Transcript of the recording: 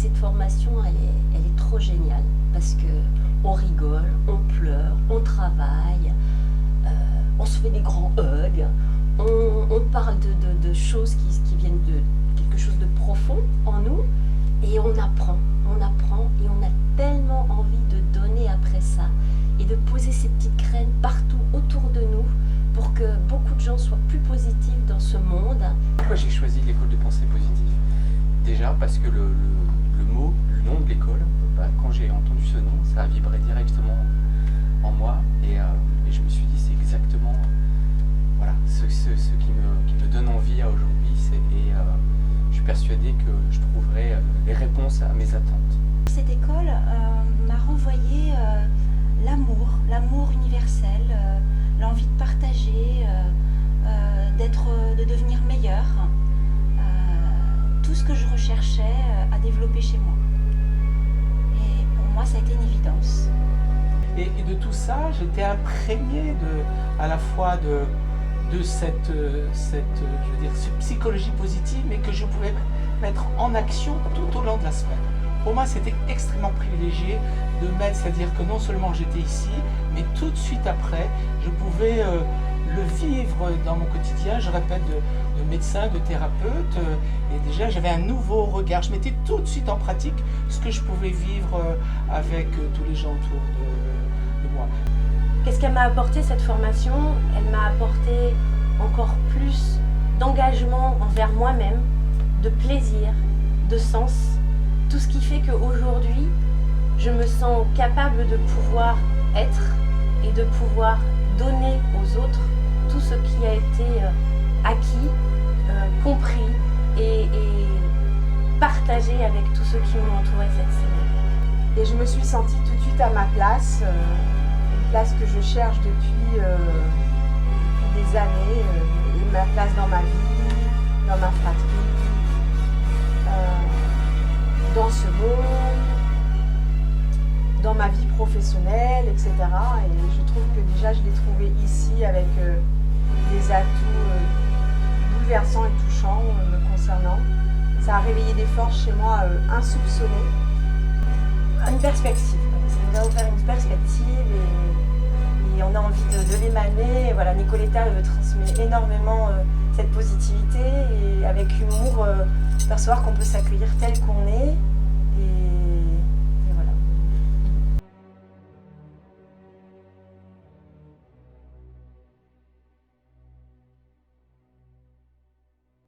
cette formation, elle est trop géniale parce que on rigole, on pleure, on travaille, on se fait des grands hugs, on parle de choses qui viennent de quelque chose de profond en nous et on apprend et on a tellement envie de donner après ça et de poser ces petites graines partout autour de nous pour que beaucoup de gens soient plus positifs dans ce monde. Pourquoi j'ai choisi l'école de pensée positive? Déjà parce que le nom de l'école, quand j'ai entendu ce nom, ça a vibré directement en moi et je me suis dit c'est exactement voilà, ce qui me donne envie à aujourd'hui et je suis persuadé que je trouverai les réponses à mes attentes. Cette école m'a renvoyé l'amour universel, l'envie de partager, de devenir meilleur, tout ce que je recherchais à développer chez moi. Et pour moi, ça a été une évidence. Et de tout ça, j'étais imprégné à la fois de cette psychologie positive, mais que je pouvais mettre en action tout au long de la semaine. Pour moi, c'était extrêmement privilégié de mettre, c'est-à-dire que non seulement j'étais ici, mais tout de suite après, je pouvais le vivre dans mon quotidien, je répète, de médecin, de thérapeute, et déjà j'avais un nouveau regard. Je mettais tout de suite en pratique ce que je pouvais vivre avec tous les gens autour de moi. Qu'est-ce qu'elle m'a apporté cette formation? Elle m'a apporté encore plus d'engagement envers moi-même, de plaisir, de sens. Tout ce qui fait qu'aujourd'hui, je me sens capable de pouvoir être et de pouvoir donner aux autres tout ce qui a été acquis, compris et partagé avec tous ceux qui m'ont entouré cette semaine. Et je me suis sentie tout de suite à ma place, une place que je cherche depuis des années, ma place dans ma vie, dans ma fratrie, dans ce monde, dans ma vie professionnelle, etc. Et je trouve que déjà je l'ai trouvé ici avec des atouts bouleversants et touchants me concernant. Ça a réveillé des forces chez moi insoupçonnées. Une perspective, ça nous a offert une perspective et on a envie de l'émaner. Voilà, Nicoletta transmet énormément cette positivité et avec humour, percevoir qu'on peut s'accueillir tel qu'on est et